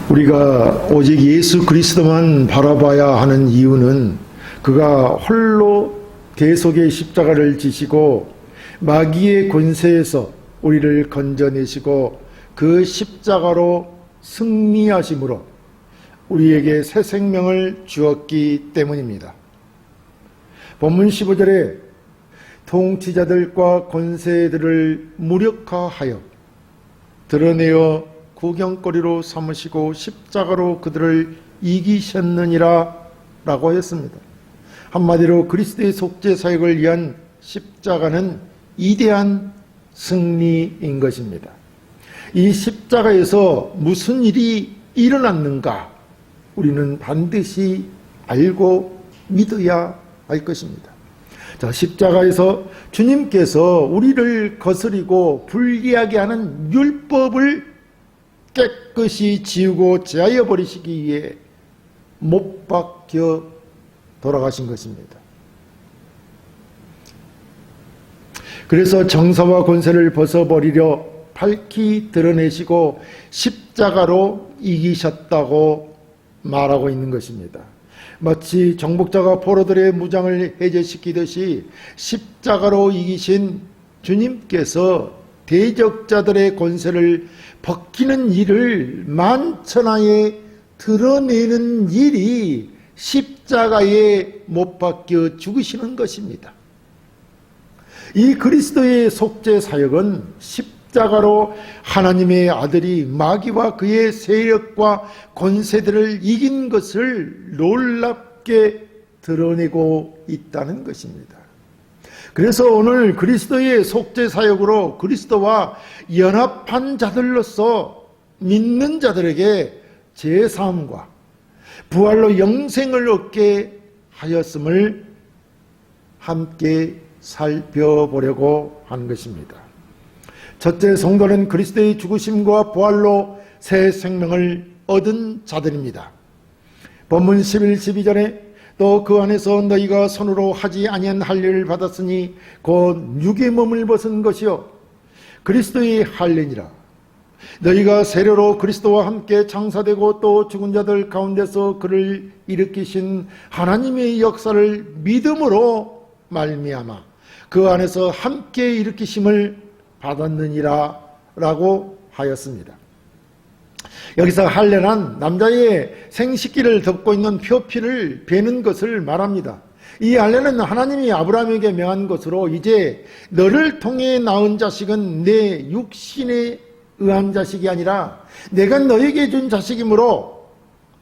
우리가 오직 예수 그리스도만 바라봐야 하는 이유는 그가 홀로 대속의 십자가를 지시고 마귀의 권세에서 우리를 건져내시고 그 십자가로 승리하심으로 우리에게 새 생명을 주었기 때문입니다. 본문 15절에 통치자들과 권세들을 무력화하여 드러내어 구경거리로 삼으시고 십자가로 그들을 이기셨느니라 라고 했습니다. 한마디로 그리스도의 속죄 사역을 위한 십자가는 위대한 승리인 것입니다. 이 십자가에서 무슨 일이 일어났는가 우리는 반드시 알고 믿어야 할 것입니다. 자, 십자가에서 주님께서 우리를 거스리고 불리하게 하는 율법을 깨끗이 지우고 제하여 버리시기 위해 못 박혀 돌아가신 것입니다. 그래서 정사와 권세를 벗어버리려 밝히 드러내시고 십자가로 이기셨다고 말하고 있는 것입니다. 마치 정복자가 포로들의 무장을 해제시키듯이 십자가로 이기신 주님께서 대적자들의 권세를 벗기는 일을 만천하에 드러내는 일이 십자가에 못 박혀 죽으시는 것입니다. 이 그리스도의 속죄 사역은 십자가로 하나님의 아들이 마귀와 그의 세력과 권세들을 이긴 것을 놀랍게 드러내고 있다는 것입니다. 그래서 오늘 그리스도의 속죄 사역으로 그리스도와 연합한 자들로서 믿는 자들에게 제사함과 부활로 영생을 얻게 하였음을 함께 살펴보려고 하는 것입니다. 첫째, 성도는 그리스도의 죽으심과 부활로 새 생명을 얻은 자들입니다. 본문 11, 12절에 또 그 안에서 너희가 손으로 하지 아니한 할례를 받았으니 곧 육의 몸을 벗은 것이요 그리스도의 할례니라. 너희가 세례로 그리스도와 함께 장사되고 또 죽은 자들 가운데서 그를 일으키신 하나님의 역사를 믿음으로 말미암아 그 안에서 함께 일으키심을 받았느니라 라고 하였습니다. 여기서 할례란 남자의 생식기를 덮고 있는 표피를 베는 것을 말합니다. 이 할례는 하나님이 아브라함에게 명한 것으로 이제 너를 통해 낳은 자식은 내 육신에 의한 자식이 아니라 내가 너에게 준 자식이므로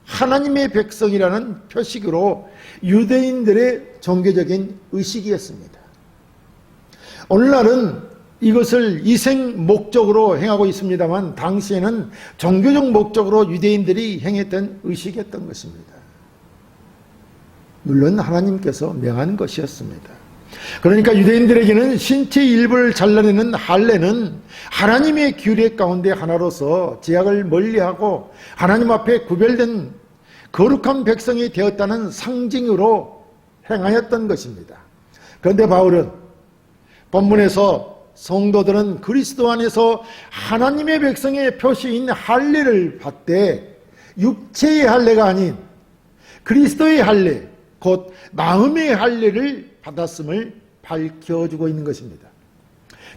하나님의 백성이라는 표식으로 유대인들의 종교적인 의식이었습니다. 오늘날은 이것을 이생 목적으로 행하고 있습니다만 당시에는 종교적 목적으로 유대인들이 행했던 의식이었던 것입니다. 물론 하나님께서 명한 것이었습니다. 그러니까 유대인들에게는 신체 일부를 잘라내는 할례는 하나님의 규례 가운데 하나로서 제약을 멀리하고 하나님 앞에 구별된 거룩한 백성이 되었다는 상징으로 행하였던 것입니다. 그런데 바울은 본문에서 성도들은 그리스도 안에서 하나님의 백성의 표시인 할례를 받되 육체의 할례가 아닌 그리스도의 할례, 곧 마음의 할례를 받았음을 밝혀주고 있는 것입니다.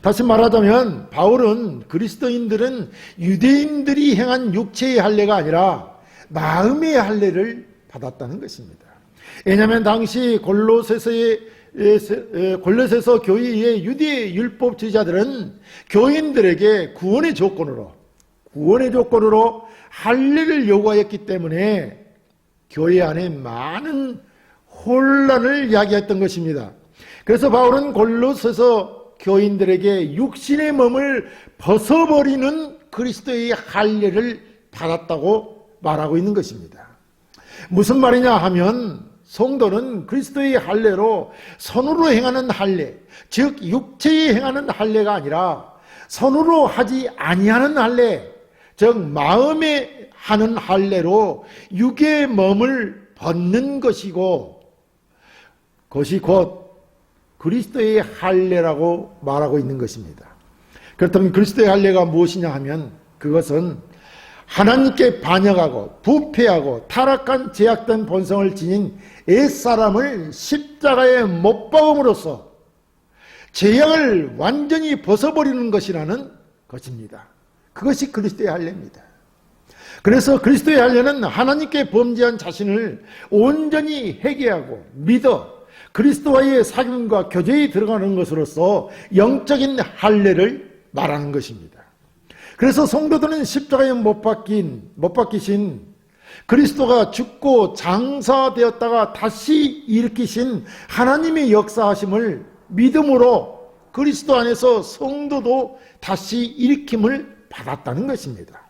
다시 말하자면 바울은 그리스도인들은 유대인들이 행한 육체의 할례가 아니라 마음의 할례를 받았다는 것입니다. 왜냐하면 당시 골로새서 교회의 유대 율법주의자들은 교인들에게 구원의 조건으로 할례를 요구하였기 때문에 교회 안에 많은 혼란을 야기했던 것입니다. 그래서 바울은 골로새서 교인들에게 육신의 몸을 벗어버리는 그리스도의 할례를 받았다고 말하고 있는 것입니다. 무슨 말이냐 하면 성도는 그리스도의 할례로 손으로 행하는 할례, 즉 육체에 행하는 할례가 아니라 손으로 하지 아니하는 할례, 즉 마음에 하는 할례로 육의 몸을 벗는 것이고 그것이 곧 그리스도의 할례라고 말하고 있는 것입니다. 그렇다면 그리스도의 할례가 무엇이냐 하면 그것은 하나님께 반역하고 부패하고 타락한 죄악된 본성을 지닌 옛사람을 십자가에 못 박음으로써 죄악을 완전히 벗어버리는 것이라는 것입니다. 그것이 그리스도의 할례입니다. 그래서 그리스도의 할례는 하나님께 범죄한 자신을 온전히 회개하고 믿어 그리스도와의 사귐과 교제에 들어가는 것으로서 영적인 할례를 말하는 것입니다. 그래서 성도들은 십자가에 못 박히신 그리스도가 죽고 장사되었다가 다시 일으키신 하나님의 역사하심을 믿음으로 그리스도 안에서 성도도 다시 일으킴을 받았다는 것입니다.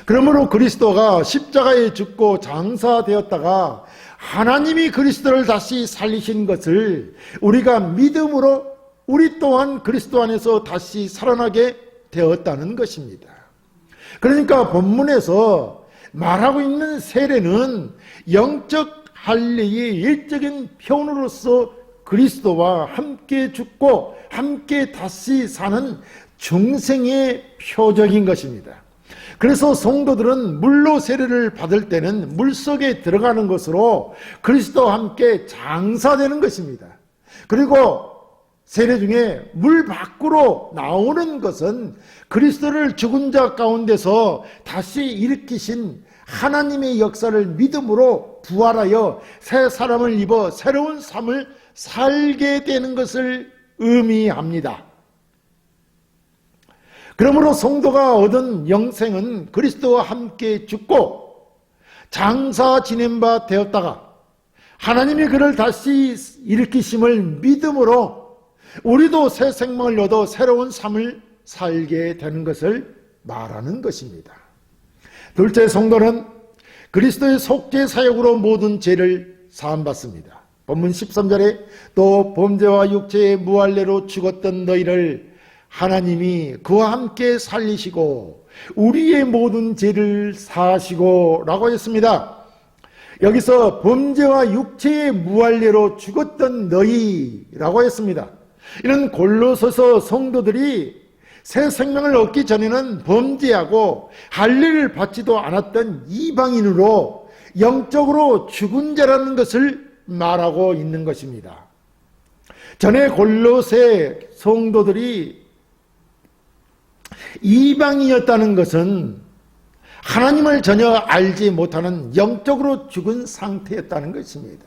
그러므로 그리스도가 십자가에 죽고 장사되었다가 하나님이 그리스도를 다시 살리신 것을 우리가 믿음으로 우리 또한 그리스도 안에서 다시 살아나게 되었다는 것입니다. 그러니까 본문에서 말하고 있는 세례는 영적 할례의 일적인 표현으로서 그리스도와 함께 죽고 함께 다시 사는 중생의 표적인 것입니다. 그래서 성도들은 물로 세례를 받을 때는 물속에 들어가는 것으로 그리스도와 함께 장사되는 것입니다. 그리고 세례 중에 물 밖으로 나오는 것은 그리스도를 죽은 자 가운데서 다시 일으키신 하나님의 역사를 믿음으로 부활하여 새 사람을 입어 새로운 삶을 살게 되는 것을 의미합니다. 그러므로 성도가 얻은 영생은 그리스도와 함께 죽고 장사 지낸 바 되었다가 하나님이 그를 다시 일으키심을 믿음으로 우리도 새 생명을 얻어 새로운 삶을 살게 되는 것을 말하는 것입니다. 둘째, 성도는 그리스도의 속죄 사역으로 모든 죄를 사함받습니다. 본문 13절에 또 범죄와 육체의 무할례로 죽었던 너희를 하나님이 그와 함께 살리시고 우리의 모든 죄를 사하시고 라고 했습니다. 여기서 범죄와 육체의 무할례로 죽었던 너희라고 했습니다. 이는 골로새서 성도들이 새 생명을 얻기 전에는 범죄하고 할례를 받지도 않았던 이방인으로 영적으로 죽은 자라는 것을 말하고 있는 것입니다. 전에 골로새 성도들이 이방인이었다는 것은 하나님을 전혀 알지 못하는 영적으로 죽은 상태였다는 것입니다.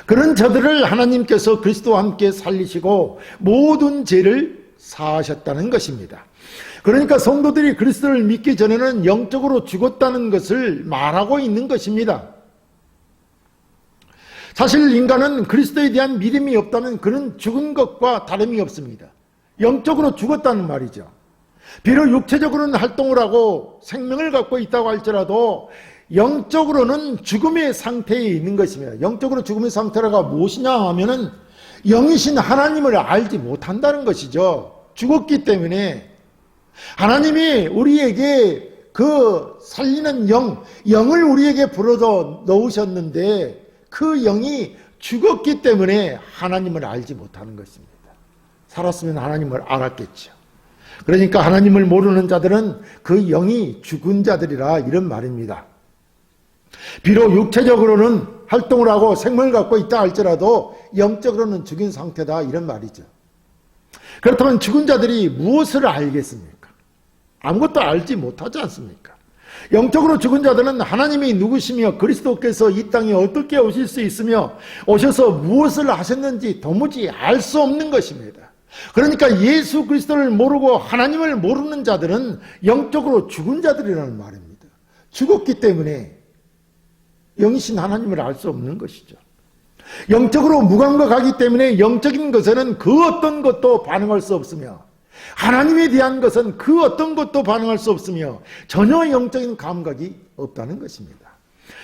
그런 저들을 하나님께서 그리스도와 함께 살리시고 모든 죄를 사하셨다는 것입니다. 그러니까 성도들이 그리스도를 믿기 전에는 영적으로 죽었다는 것을 말하고 있는 것입니다. 사실 인간은 그리스도에 대한 믿음이 없다면 그는 죽은 것과 다름이 없습니다. 영적으로 죽었다는 말이죠. 비록 육체적으로는 활동을 하고 생명을 갖고 있다고 할지라도 영적으로는 죽음의 상태에 있는 것입니다. 영적으로 죽음의 상태가 무엇이냐 하면은 영이신 하나님을 알지 못한다는 것이죠. 죽었기 때문에 하나님이 우리에게 그 살리는 영을 우리에게 불어서 넣으셨는데 그 영이 죽었기 때문에 하나님을 알지 못하는 것입니다. 살았으면 하나님을 알았겠죠. 그러니까 하나님을 모르는 자들은 그 영이 죽은 자들이라 이런 말입니다. 비록 육체적으로는 활동을 하고 생명을 갖고 있다 할지라도 영적으로는 죽은 상태다 이런 말이죠. 그렇다면 죽은 자들이 무엇을 알겠습니까? 아무것도 알지 못하지 않습니까? 영적으로 죽은 자들은 하나님이 누구시며 그리스도께서 이 땅에 어떻게 오실 수 있으며 오셔서 무엇을 하셨는지 도무지 알 수 없는 것입니다. 그러니까 예수 그리스도를 모르고 하나님을 모르는 자들은 영적으로 죽은 자들이라는 말입니다. 죽었기 때문에 영이신 하나님을 알 수 없는 것이죠. 영적으로 무감각하기 때문에 영적인 것에는 그 어떤 것도 반응할 수 없으며 하나님에 대한 것은 그 어떤 것도 반응할 수 없으며 전혀 영적인 감각이 없다는 것입니다.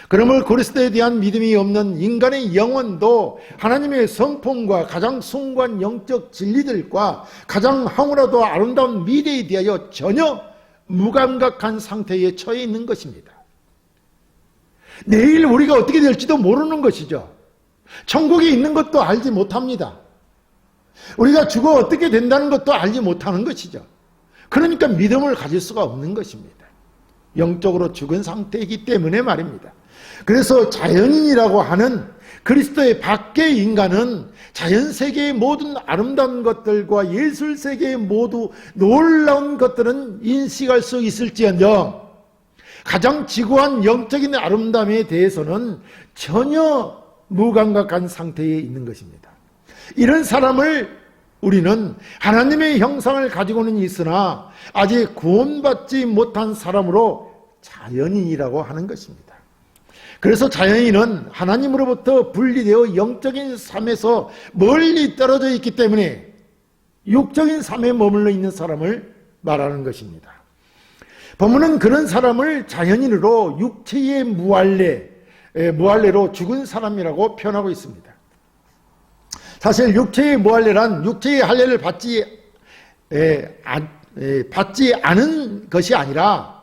그러므로 그리스도에 대한 믿음이 없는 인간의 영혼도 하나님의 성품과 가장 숭고한 영적 진리들과 가장 황홀하고 아름다운 미래에 대하여 전혀 무감각한 상태에 처해 있는 것입니다. 내일 우리가 어떻게 될지도 모르는 것이죠. 천국에 있는 것도 알지 못합니다. 우리가 죽어 어떻게 된다는 것도 알지 못하는 것이죠. 그러니까 믿음을 가질 수가 없는 것입니다. 영적으로 죽은 상태이기 때문에 말입니다. 그래서 자연인이라고 하는 그리스도의 밖의 인간은 자연세계의 모든 아름다운 것들과 예술세계의 모두 놀라운 것들은 인식할 수 있을지언정 가장 지구한 영적인 아름다움에 대해서는 전혀 무감각한 상태에 있는 것입니다. 이런 사람을 우리는 하나님의 형상을 가지고는 있으나 아직 구원받지 못한 사람으로 자연인이라고 하는 것입니다. 그래서 자연인은 하나님으로부터 분리되어 영적인 삶에서 멀리 떨어져 있기 때문에 육적인 삶에 머물러 있는 사람을 말하는 것입니다. 본문은 그런 사람을 자연인으로 육체의 무할례로 죽은 사람이라고 표현하고 있습니다. 사실 육체의 무할례란 육체의 할례를 받지 않은 것이 아니라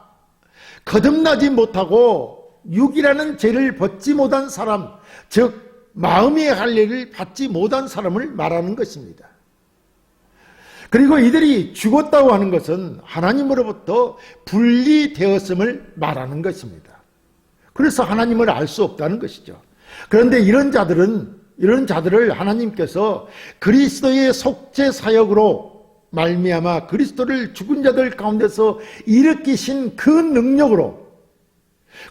거듭나지 못하고 육이라는 죄를 벗지 못한 사람, 즉 마음의 할례를 받지 못한 사람을 말하는 것입니다. 그리고 이들이 죽었다고 하는 것은 하나님으로부터 분리되었음을 말하는 것입니다. 그래서 하나님을 알 수 없다는 것이죠. 그런데 이런 자들을 하나님께서 그리스도의 속죄 사역으로 말미암아 그리스도를 죽은 자들 가운데서 일으키신 그 능력으로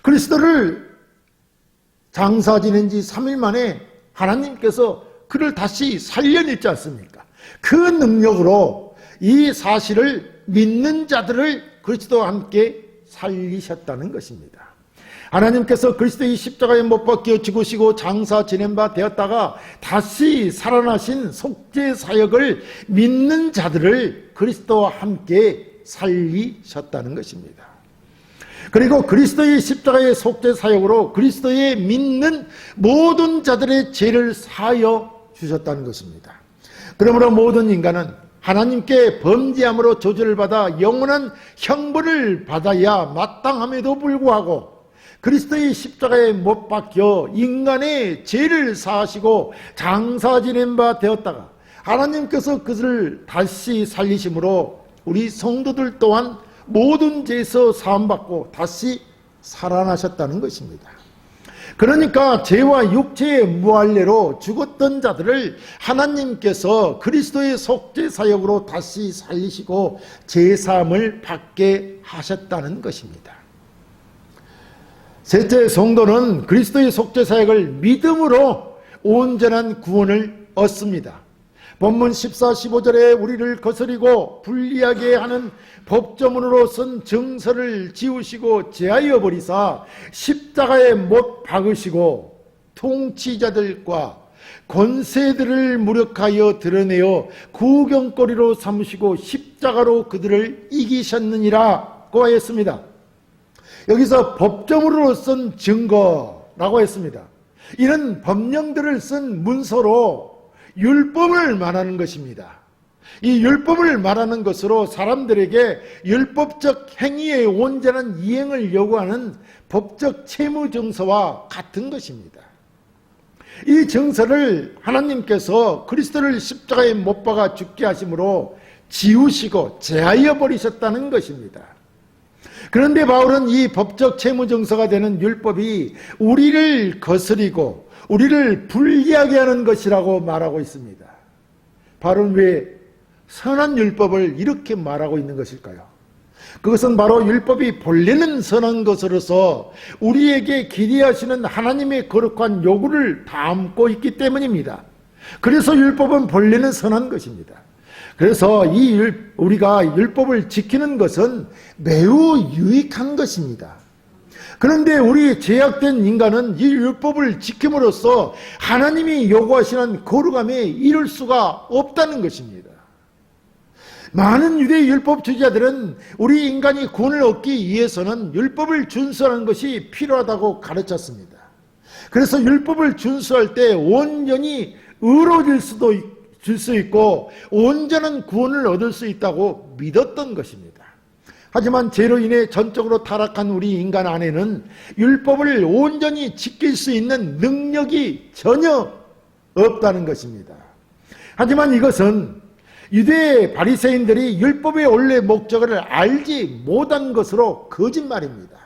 그리스도를 장사 지낸 지 3일 만에 하나님께서 그를 다시 살려냈지 않습니까? 그 능력으로 이 사실을 믿는 자들을 그리스도와 함께 살리셨다는 것입니다. 하나님께서 그리스도의 십자가에 못 박혀 죽으시고 장사 지낸 바 되었다가 다시 살아나신 속죄 사역을 믿는 자들을 그리스도와 함께 살리셨다는 것입니다. 그리고 그리스도의 십자가의 속죄 사역으로 그리스도의 믿는 모든 자들의 죄를 사하여 주셨다는 것입니다. 그러므로 모든 인간은 하나님께 범죄함으로 저주를 받아 영원한 형벌을 받아야 마땅함에도 불구하고 그리스도의 십자가에 못 박혀 인간의 죄를 사하시고 장사 지낸 바 되었다가 하나님께서 그들을 다시 살리심으로 우리 성도들 또한 모든 죄에서 사함받고 다시 살아나셨다는 것입니다. 그러니까 죄와 육체의 무할례로 죽었던 자들을 하나님께서 그리스도의 속죄 사역으로 다시 살리시고 죄사함을 받게 하셨다는 것입니다. 셋째, 성도는 그리스도의 속죄 사역을 믿음으로 온전한 구원을 얻습니다. 본문 14, 15절에 우리를 거스리고 불리하게 하는 법조문으로 쓴 정서를 지우시고 제하여 버리사 십자가에 못 박으시고 통치자들과 권세들을 무력하여 드러내어 구경거리로 삼으시고 십자가로 그들을 이기셨느니라고 하였습니다. 여기서 법조문으로 쓴 증거라고 했습니다. 이는 법령들을 쓴 문서로 율법을 말하는 것입니다. 이 율법을 말하는 것으로 사람들에게 율법적 행위의 온전한 이행을 요구하는 법적 채무증서와 같은 것입니다. 이 증서를 하나님께서 그리스도를 십자가에 못 박아 죽게 하심으로 지우시고 제하여 버리셨다는 것입니다. 그런데 바울은 이 법적 채무증서가 되는 율법이 우리를 거스리고 우리를 불리하게 하는 것이라고 말하고 있습니다. 바울은 왜 선한 율법을 이렇게 말하고 있는 것일까요? 그것은 바로 율법이 본래는 선한 것으로서 우리에게 기대하시는 하나님의 거룩한 요구를 담고 있기 때문입니다. 그래서 율법은 본래는 선한 것입니다. 그래서 우리가 율법을 지키는 것은 매우 유익한 것입니다. 그런데 우리 죄악된 인간은 이 율법을 지킴으로써 하나님이 요구하시는 거룩함에 이를 수가 없다는 것입니다. 많은 유대 율법주의자들은 우리 인간이 구원을 얻기 위해서는 율법을 준수하는 것이 필요하다고 가르쳤습니다. 그래서 율법을 준수할 때 온전히 의로워질 수 있고 온전한 구원을 얻을 수 있다고 믿었던 것입니다. 하지만 죄로 인해 전적으로 타락한 우리 인간 안에는 율법을 온전히 지킬 수 있는 능력이 전혀 없다는 것입니다. 하지만 이것은 유대 바리새인들이 율법의 원래 목적을 알지 못한 것으로 거짓말입니다.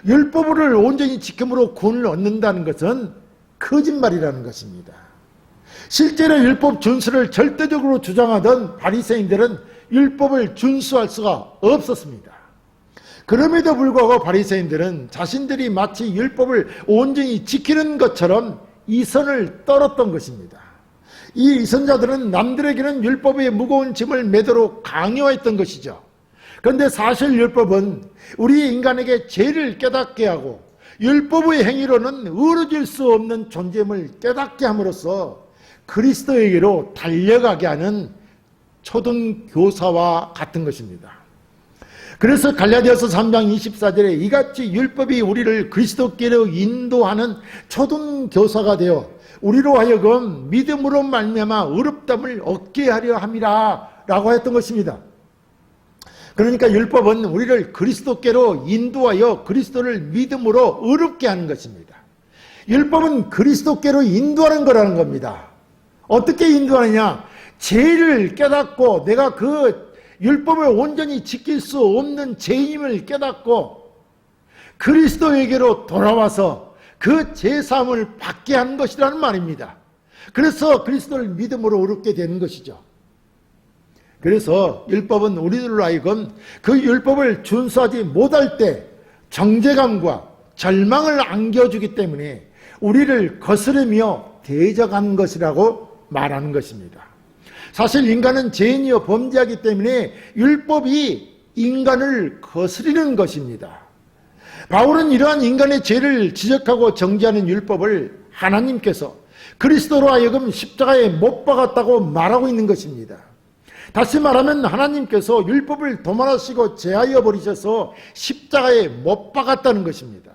율법을 온전히 지킴으로 구원을 얻는다는 것은 거짓말이라는 것입니다. 실제로 율법 준수를 절대적으로 주장하던 바리새인들은 율법을 준수할 수가 없었습니다. 그럼에도 불구하고 바리새인들은 자신들이 마치 율법을 온전히 지키는 것처럼 이선을 떨었던 것입니다. 이 이선자들은 남들에게는 율법의 무거운 짐을 매도록 강요했던 것이죠. 그런데 사실 율법은 우리 인간에게 죄를 깨닫게 하고 율법의 행위로는 이루어질 수 없는 존재임을 깨닫게 함으로써 그리스도에게로 달려가게 하는 초등교사와 같은 것입니다. 그래서 갈라디아서 3장 24절에 이같이 율법이 우리를 그리스도께로 인도하는 초등교사가 되어 우리로 하여금 믿음으로 말미암아 의롭다함을 얻게 하려 함이라 라고 했던 것입니다. 그러니까 율법은 우리를 그리스도께로 인도하여 그리스도를 믿음으로 의롭게 하는 것입니다. 율법은 그리스도께로 인도하는 거라는 겁니다. 어떻게 인도하느냐? 죄를 깨닫고 내가 그 율법을 온전히 지킬 수 없는 죄임을 깨닫고 그리스도에게로 돌아와서 그 죄사함을 받게 하는 것이라는 말입니다. 그래서 그리스도를 믿음으로 의롭게 되는 것이죠. 그래서 율법은 우리들로 하여금 그 율법을 준수하지 못할 때 정죄감과 절망을 안겨주기 때문에 우리를 거스르며 대적한 것이라고 말하는 것입니다. 사실 인간은 죄인이여 범죄하기 때문에 율법이 인간을 거스리는 것입니다. 바울은 이러한 인간의 죄를 지적하고 정죄하는 율법을 하나님께서 그리스도로 하여금 십자가에 못 박았다고 말하고 있는 것입니다. 다시 말하면 하나님께서 율법을 도말하시고 제하여 버리셔서 십자가에 못 박았다는 것입니다.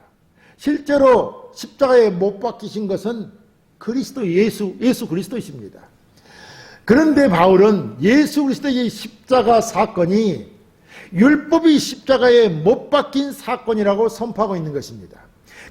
실제로 십자가에 못 박히신 것은 그리스도 예수 그리스도이십니다. 그런데 바울은 예수 그리스도의 십자가 사건이 율법이 십자가에 못 박힌 사건이라고 선포하고 있는 것입니다.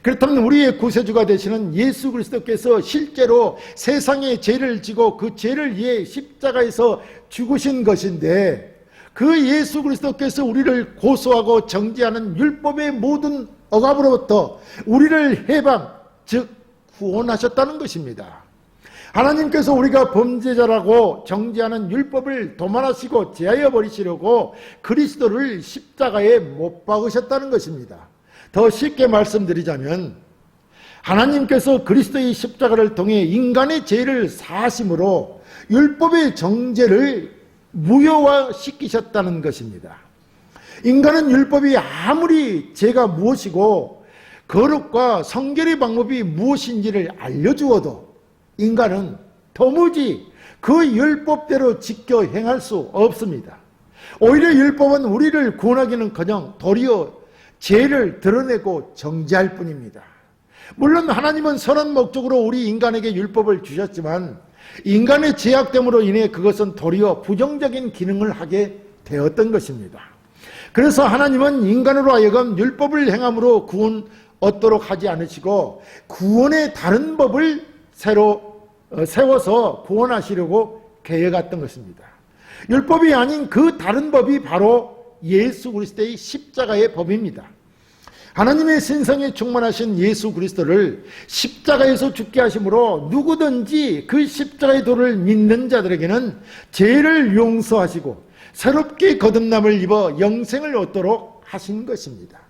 그렇다면 우리의 구세주가 되시는 예수 그리스도께서 실제로 세상의 죄를 지고 그 죄를 위해 십자가에서 죽으신 것인데 그 예수 그리스도께서 우리를 고소하고 정죄하는 율법의 모든 억압으로부터 우리를 해방, 즉 구원하셨다는 것입니다. 하나님께서 우리가 범죄자라고 정죄하는 율법을 도말하시고 제하여 버리시려고 그리스도를 십자가에 못 박으셨다는 것입니다. 더 쉽게 말씀드리자면 하나님께서 그리스도의 십자가를 통해 인간의 죄를 사하심으로 율법의 정죄를 무효화시키셨다는 것입니다. 인간은 율법이 아무리 죄가 무엇이고 거룩과 성결의 방법이 무엇인지를 알려주어도 인간은 도무지 그 율법대로 지켜 행할 수 없습니다. 오히려 율법은 우리를 구원하기는커녕 도리어 죄를 드러내고 정죄할 뿐입니다. 물론 하나님은 선한 목적으로 우리 인간에게 율법을 주셨지만 인간의 죄악됨으로 인해 그것은 도리어 부정적인 기능을 하게 되었던 것입니다. 그래서 하나님은 인간으로 하여금 율법을 행함으로 구원 얻도록 하지 않으시고 구원의 다른 법을 새로 세워서 구원하시려고 계획했던 것입니다. 율법이 아닌 그 다른 법이 바로 예수 그리스도의 십자가의 법입니다. 하나님의 신성에 충만하신 예수 그리스도를 십자가에서 죽게 하심으로 누구든지 그 십자가의 도를 믿는 자들에게는 죄를 용서하시고 새롭게 거듭남을 입어 영생을 얻도록 하신 것입니다.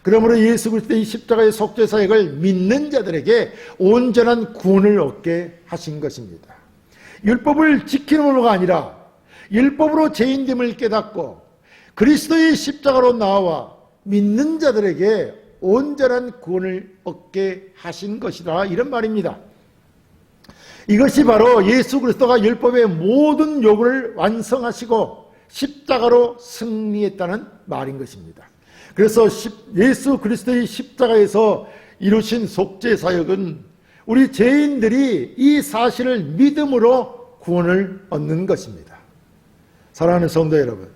그러므로 예수 그리스도의 십자가의 속죄 사역을 믿는 자들에게 온전한 구원을 얻게 하신 것입니다. 율법을 지키는으로가 아니라 율법으로 죄인됨을 깨닫고 그리스도의 십자가로 나와 믿는 자들에게 온전한 구원을 얻게 하신 것이다, 이런 말입니다. 이것이 바로 예수 그리스도가 율법의 모든 요구를 완성하시고 십자가로 승리했다는 말인 것입니다. 그래서 예수 그리스도의 십자가에서 이루신 속죄 사역은 우리 죄인들이 이 사실을 믿음으로 구원을 얻는 것입니다. 사랑하는 성도 여러분,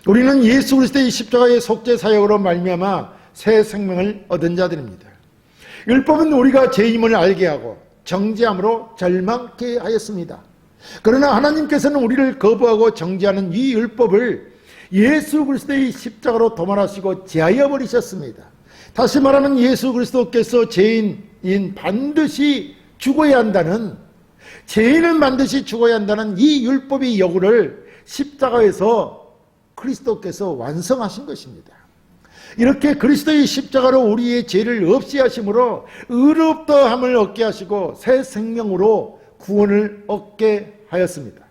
우리는 예수 그리스도의 십자가의 속죄 사역으로 말미암아 새 생명을 얻은 자들입니다. 율법은 우리가 죄임을 알게 하고 정죄함으로 절망케 하였습니다. 그러나 하나님께서는 우리를 거부하고 정죄하는 이 율법을 예수 그리스도의 십자가로 도말하시고 제하여 버리셨습니다. 다시 말하면 예수 그리스도께서 죄인인 반드시 죽어야 한다는, 죄인은 반드시 죽어야 한다는 이 율법의 요구를 십자가에서 그리스도께서 완성하신 것입니다. 이렇게 그리스도의 십자가로 우리의 죄를 없이 하심으로 의롭다함을 얻게 하시고 새 생명으로 구원을 얻게 하였습니다.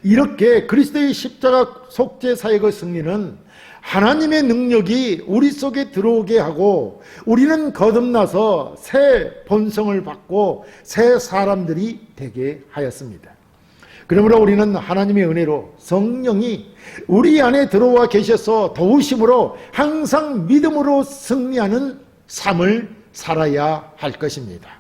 이렇게 그리스도의 십자가 속죄 사역의 승리는 하나님의 능력이 우리 속에 들어오게 하고 우리는 거듭나서 새 본성을 받고 새 사람들이 되게 하였습니다. 그러므로 우리는 하나님의 은혜로 성령이 우리 안에 들어와 계셔서 도우심으로 항상 믿음으로 승리하는 삶을 살아야 할 것입니다.